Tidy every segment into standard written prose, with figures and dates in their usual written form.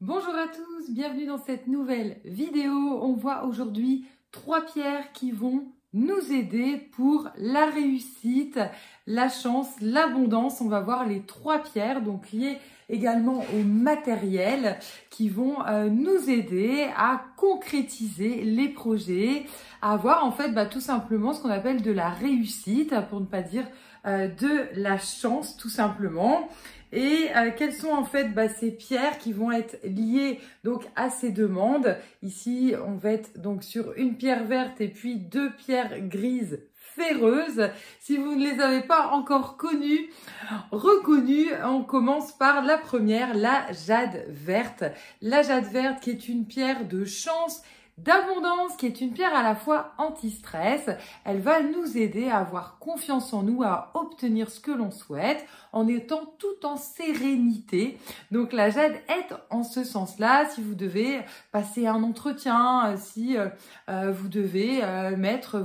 Bonjour à tous, bienvenue dans cette nouvelle vidéo. On voit aujourd'hui 3 pierres qui vont nous aider pour la réussite, la chance, l'abondance. On va voir les 3 pierres, donc liées également au matériel, qui vont nous aider à concrétiser les projets, à avoir en fait tout simplement ce qu'on appelle de la réussite, pour ne pas dire de la chance tout simplement. Et quelles sont en fait ces pierres qui vont être liées donc à ces demandes. Ici, on va être donc sur une pierre verte et puis 2 pierres grises ferreuses. Si vous ne les avez pas encore reconnues, on commence par la première, la jade verte. La jade verte qui est une pierre de chance, d'abondance, qui est une pierre à la fois anti-stress. Elle va nous aider à avoir confiance en nous, à obtenir ce que l'on souhaite en étant tout en sérénité. Donc la jade est en ce sens-là. Si vous devez passer un entretien, si vous devez mettre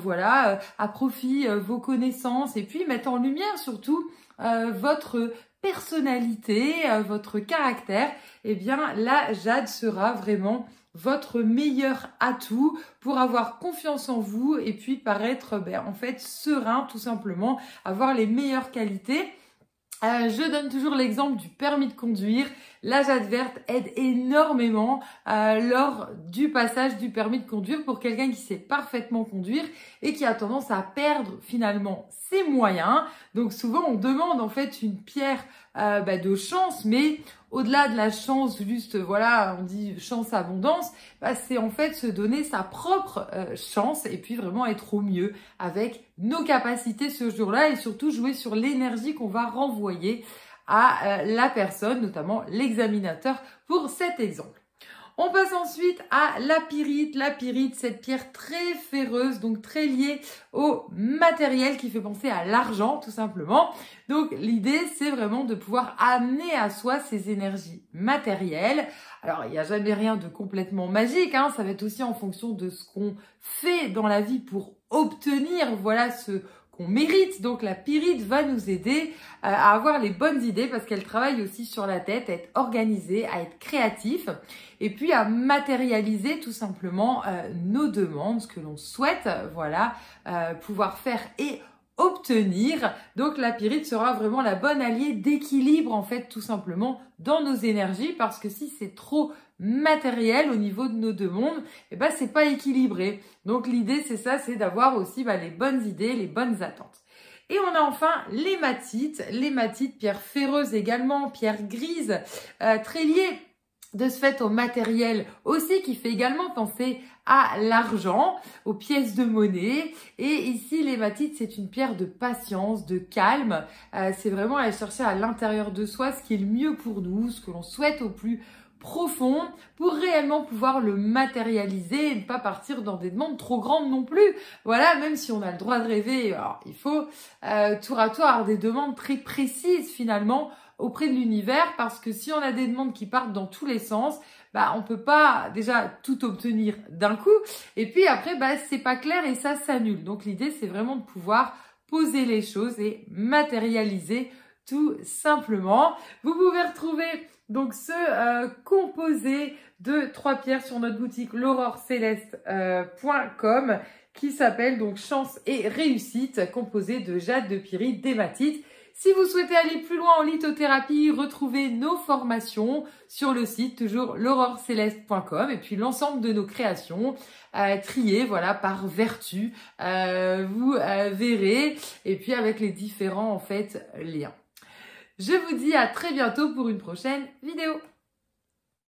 à profit vos connaissances et puis mettre en lumière surtout votre personnalité, votre caractère, eh bien la jade sera vraiment votre meilleur atout pour avoir confiance en vous et puis paraître en fait serein tout simplement, avoir les meilleures qualités. Je donne toujours l'exemple du permis de conduire. La jade verte aide énormément lors du passage du permis de conduire pour quelqu'un qui sait parfaitement conduire et qui a tendance à perdre finalement ses moyens. Donc souvent on demande en fait une pierre de chance, mais au-delà de la chance, juste on dit chance abondance, c'est en fait se donner sa propre chance et puis vraiment être au mieux avec nos capacités ce jour-là et surtout jouer sur l'énergie qu'on va renvoyer à la personne, notamment l'examinateur pour cet exemple. On passe ensuite à la pyrite. La pyrite, cette pierre très ferreuse, donc très liée au matériel qui fait penser à l'argent tout simplement. Donc l'idée, c'est vraiment de pouvoir amener à soi ces énergies matérielles. Alors il n'y a jamais rien de complètement magique, ça va être aussi en fonction de ce qu'on fait dans la vie pour obtenir ce qu'on mérite. Donc la pyrite va nous aider à avoir les bonnes idées parce qu'elle travaille aussi sur la tête, à être organisée, à être créatif et puis à matérialiser tout simplement nos demandes, ce que l'on souhaite, pouvoir faire et obtenir. Donc la pyrite sera vraiment la bonne alliée d'équilibre en fait tout simplement dans nos énergies parce que si c'est trop matériel au niveau de nos demandes, c'est pas équilibré. Donc l'idée c'est ça, c'est d'avoir aussi les bonnes idées, les bonnes attentes. Et on a enfin l'hématite. L'hématite, pierre ferreuse également, pierre grise, très liée de ce fait au matériel aussi, qui fait également penser à l'argent, aux pièces de monnaie. Et ici, l'hématite, c'est une pierre de patience, de calme. C'est vraiment aller chercher à l'intérieur de soi ce qui est le mieux pour nous, ce que l'on souhaite au plus profond pour réellement pouvoir le matérialiser et ne pas partir dans des demandes trop grandes non plus. Même si on a le droit de rêver, alors il faut tour à tour avoir des demandes très précises finalement auprès de l'univers parce que si on a des demandes qui partent dans tous les sens, on peut pas déjà tout obtenir d'un coup et puis après c'est pas clair et ça s'annule. Donc l'idée c'est vraiment de pouvoir poser les choses et matérialiser tout simplement. Vous pouvez retrouver donc ce composé de 3 pierres sur notre boutique l'aurorecéleste.com qui s'appelle donc chance et réussite, composé de jade, de pyrite, d'hématite. Si vous souhaitez aller plus loin en lithothérapie, retrouvez nos formations sur le site, toujours l'aurorecéleste.com et puis l'ensemble de nos créations triées par vertu, vous verrez, et puis avec les différents liens. Je vous dis à très bientôt pour une prochaine vidéo.